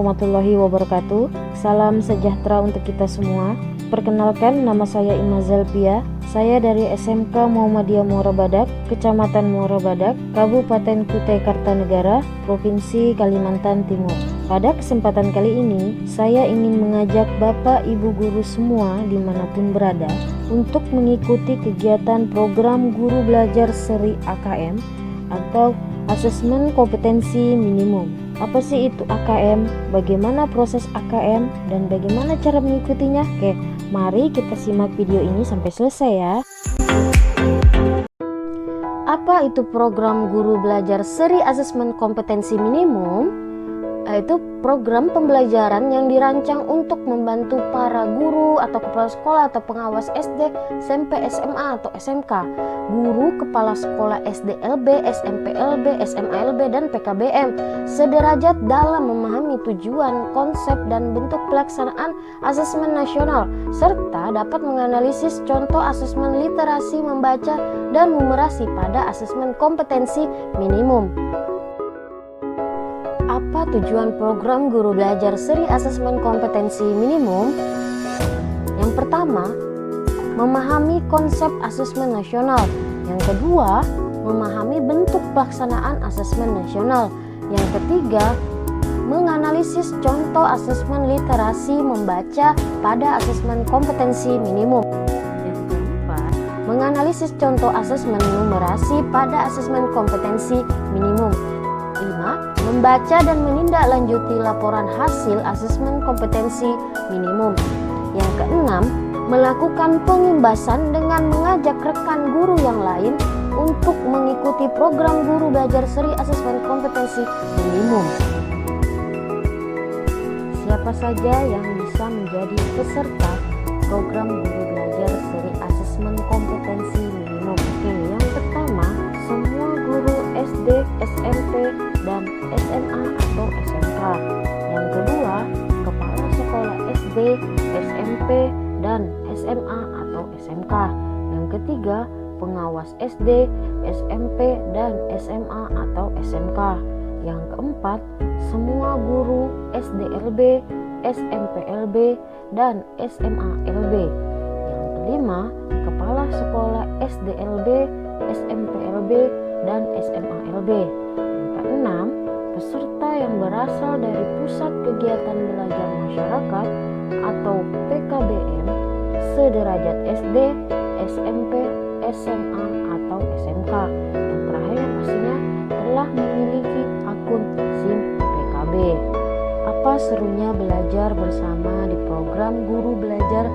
warahmatullahi wabarakatuh. Salam sejahtera untuk kita semua. Perkenalkan, nama saya Ima Zelpia. Saya dari SMK Muhammadiyah Muara Badak, Kecamatan Muara Badak, Kabupaten Kutai Kartanegara, Provinsi Kalimantan Timur. Pada kesempatan kali ini, saya ingin mengajak Bapak Ibu guru semua dimanapun berada untuk mengikuti kegiatan program Guru Belajar Seri AKM atau Asesmen Kompetensi Minimum. Apa sih itu AKM? Bagaimana proses AKM? Dan bagaimana cara mengikutinya? Oke, mari kita simak video ini sampai selesai ya. Apa itu program Guru Belajar Seri Asesmen Kompetensi Minimum? Itu program pembelajaran yang dirancang untuk membantu para guru atau kepala sekolah atau pengawas SD, SMP, SMA atau SMK, guru, kepala sekolah SD LB, SMP LB, SMA LB, dan PKBM sederajat dalam memahami tujuan, konsep, dan bentuk pelaksanaan asesmen nasional serta dapat menganalisis contoh asesmen literasi membaca dan numerasi pada asesmen kompetensi minimum. Apa tujuan program Guru Belajar Seri Asesmen Kompetensi Minimum? Yang pertama, memahami konsep asesmen nasional. Yang kedua, memahami bentuk pelaksanaan asesmen nasional. Yang ketiga, menganalisis contoh asesmen literasi membaca pada asesmen kompetensi minimum. Yang keempat, menganalisis contoh asesmen numerasi pada asesmen kompetensi minimum. 5. Membaca dan menindaklanjuti laporan hasil asesmen kompetensi minimum. Yang keenam, melakukan pengimbasan dengan mengajak rekan guru yang lain untuk mengikuti program Guru Belajar Seri Asesmen Kompetensi Minimum. Siapa saja yang bisa menjadi peserta program Guru Belajar Seri Asesmen Kompetensi Minimum? Oke, yang pertama, semua guru SD, SMP, dan SMA atau SMK. Yang kedua, kepala sekolah SD, SMP, dan SMA atau SMK. Yang ketiga, pengawas SD, SMP, dan SMA atau SMK. Yang keempat, semua guru SDLB, SMPLB, dan SMALB. Yang kelima, kepala sekolah SDLB, SMPLB, dan SMALB. Yang keenam, peserta yang berasal dari Pusat Kegiatan Belajar Masyarakat atau PKBM sederajat SD, SMP, SMA, atau SMK. Yang terakhir yang pastinya telah memiliki akun SIM PKB. Apa serunya belajar bersama di program Guru Belajar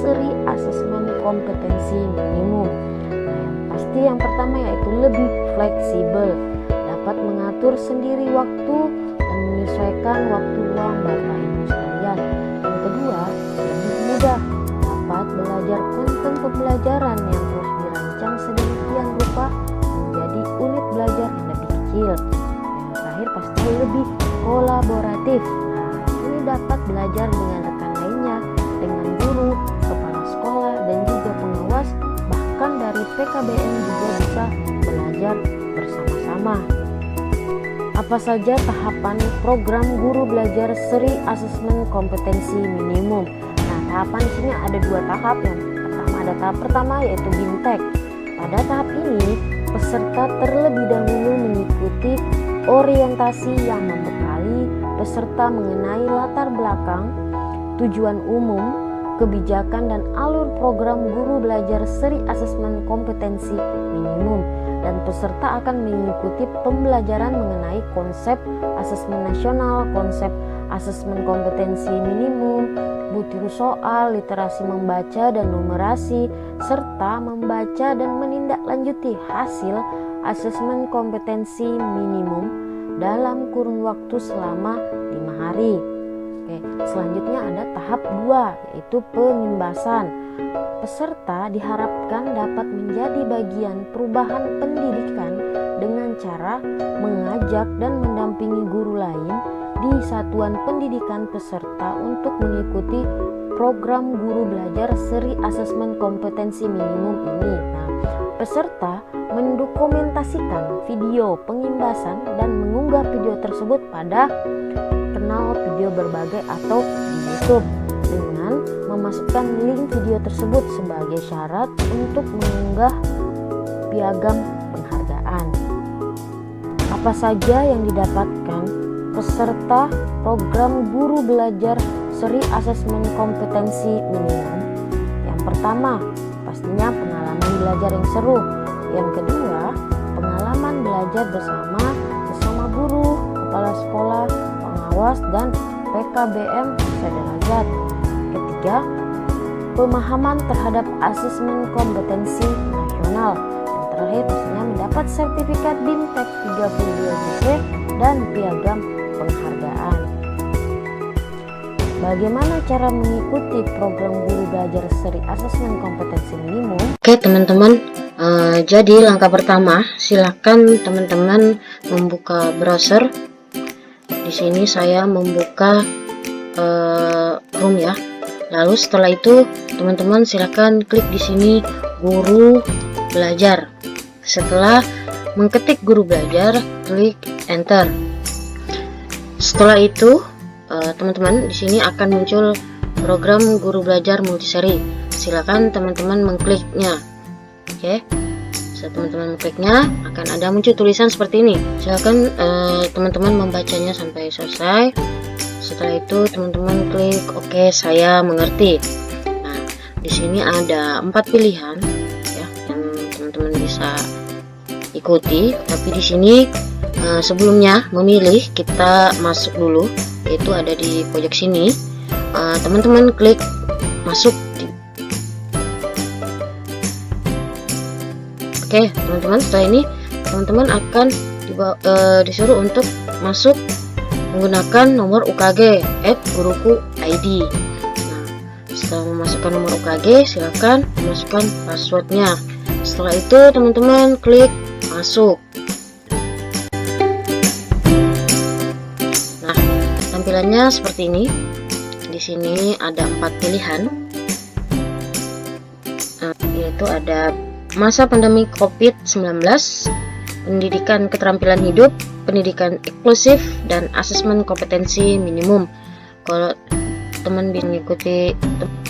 Seri Asesmen Kompetensi Minimum? Nah, yang pasti yang pertama yaitu lebih fleksibel, dapat mengatur sendiri waktu dan menyesuaikan waktu luang Bapak Ibu sekalian. Yang kedua, lebih mudah, dapat belajar konten pembelajaran yang terus dirancang sedemikian rupa menjadi unit belajar yang lebih kecil. Yang terakhir pasti lebih kolaboratif. Nah, ini dapat belajar dengan rekan lainnya, dengan guru, kepala sekolah, dan juga pengawas, bahkan dari PKBM juga bisa belajar bersama-sama. Apa saja tahapan program Guru Belajar Seri Asesmen Kompetensi Minimum? Nah, tahapan di sini ada dua tahap. Yang pertama ada tahap pertama yaitu BIMTEK. Pada tahap ini, peserta terlebih dahulu mengikuti orientasi yang membekali peserta mengenai latar belakang, tujuan umum, kebijakan dan alur program Guru Belajar Seri Asesmen Kompetensi Minimum, dan peserta akan mengikuti pembelajaran mengenai konsep asesmen nasional, konsep asesmen kompetensi minimum, butir soal, literasi membaca dan numerasi, serta membaca dan menindaklanjuti hasil asesmen kompetensi minimum dalam kurun waktu selama 5 hari. Oke, selanjutnya ada tahap 2 yaitu pengimbasan. Peserta diharapkan dapat menjadi bagian perubahan pendidikan dengan cara mengajak dan mendampingi guru lain di satuan pendidikan peserta untuk mengikuti program Guru Belajar Seri Asesmen Kompetensi Minimum ini. Nah, peserta mendokumentasikan video pengimbasan dan mengunggah video tersebut pada kanal video berbagai atau di YouTube dengan memasukkan link video tersebut sebagai syarat untuk mengunggah piagam penghargaan. Apa saja yang didapatkan peserta program guru belajar seri asesmen kompetensi minimum? Yang pertama, pastinya pengalaman belajar yang seru. Yang kedua, pengalaman belajar bersama sesama guru, kepala sekolah, pengawas, dan PKBM sederajat. Ketiga, pemahaman terhadap asesmen kompetensi nasional. Yang terakhir, pastinya mendapat sertifikat BIMTEK 32 JP dan piagam penghargaan. Bagaimana cara mengikuti program guru belajar seri asesmen kompetensi minimum? Oke teman-teman, jadi langkah pertama, silakan teman-teman membuka browser. Di sini saya membuka Chrome ya. Lalu setelah itu teman-teman silakan klik di sini guru belajar. Setelah mengetik guru belajar, klik enter. Setelah itu teman-teman di sini akan muncul program guru belajar multiseri. Silakan teman-teman mengkliknya. Oke, setelah teman-teman mengkliknya akan ada muncul tulisan seperti ini. Silakan teman-teman membacanya sampai selesai. Setelah itu teman-teman klik oke, saya mengerti. Nah, di sini ada 4 pilihan ya yang teman-teman bisa ikuti. Tapi di sini sebelumnya memilih, kita masuk dulu, yaitu ada di pojok sini. Teman-teman klik masuk. Oke teman-teman, setelah ini teman-teman akan disuruh untuk masuk menggunakan nomor UKG @guruku.id. Nah, setelah memasukkan nomor UKG, silakan memasukkan passwordnya. Setelah itu teman-teman klik masuk. Nah, tampilannya seperti ini. Di sini ada 4 pilihan, yaitu ada masa pandemi COVID-19, pendidikan keterampilan hidup, pendidikan inklusif, dan asesmen kompetensi minimum. Kalau teman bisa mengikuti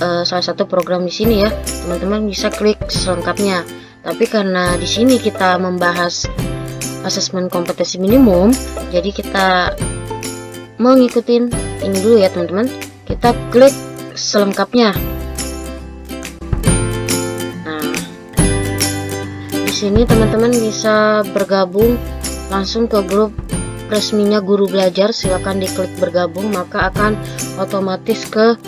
salah satu program di sini ya, teman-teman bisa klik selengkapnya. Tapi karena di sini kita membahas asesmen kompetensi minimum, jadi kita mengikuti ini dulu ya teman-teman. Kita klik selengkapnya. Di sini teman-teman bisa bergabung langsung ke grup resminya guru belajar. Silakan diklik bergabung, maka akan otomatis ke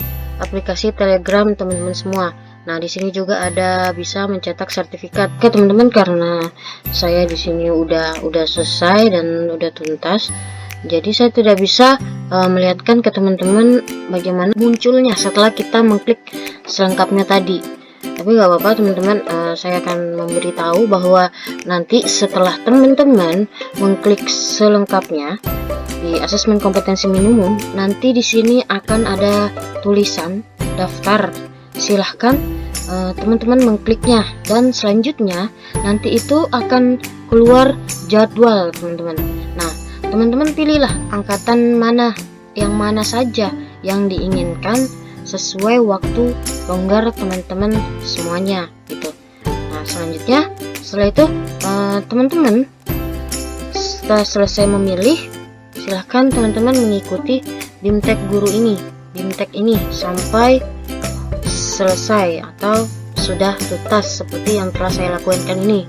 aplikasi Telegram teman-teman semua. Nah, di sini juga ada bisa mencetak sertifikat. Oke teman-teman, karena saya di sini udah selesai dan udah tuntas, jadi saya tidak bisa melihatkan ke teman-teman bagaimana munculnya setelah kita mengklik selengkapnya tadi. Tapi nggak apa-apa teman-teman, saya akan memberitahu bahwa nanti setelah teman-teman mengklik selengkapnya di asesmen kompetensi minimum, nanti di sini akan ada tulisan daftar. Silahkan teman-teman mengkliknya, dan selanjutnya nanti itu akan keluar jadwal teman-teman. Nah, teman-teman pilihlah angkatan yang mana saja yang diinginkan sesuai waktu longgar teman-teman semuanya gitu. Nah, selanjutnya setelah itu teman-teman setelah selesai memilih, silahkan teman-teman mengikuti BIMTEK guru ini, BIMTEK ini sampai selesai atau sudah tuntas seperti yang telah saya lakukan ini.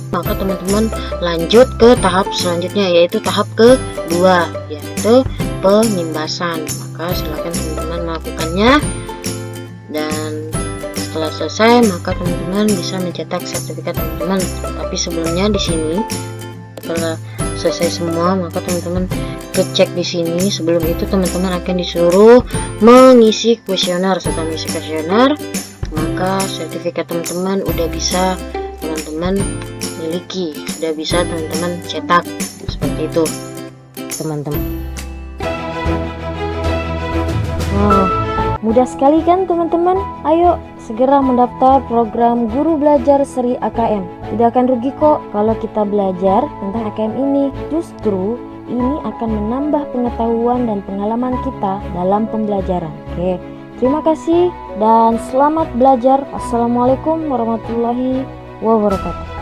Maka teman-teman lanjut ke tahap selanjutnya, yaitu tahap kedua, yaitu penimbasan. Maka silakan teman-teman melakukannya, dan setelah selesai maka teman-teman bisa mencetak sertifikat teman-teman. Tapi sebelumnya di sini setelah selesai semua, maka teman-teman cek di sini. Sebelum itu teman-teman akan disuruh mengisi kuesioner. Setelah mengisi kuesioner, maka sertifikat teman-teman udah bisa teman-teman miliki, sudah bisa teman-teman cetak seperti itu teman-teman. Mudah sekali kan teman-teman? Ayo segera mendaftar program guru belajar seri AKM. Tidak akan rugi kok kalau kita belajar tentang AKM ini. Justru ini akan menambah pengetahuan dan pengalaman kita dalam pembelajaran. Oke, terima kasih dan selamat belajar. Assalamualaikum warahmatullahi wabarakatuh.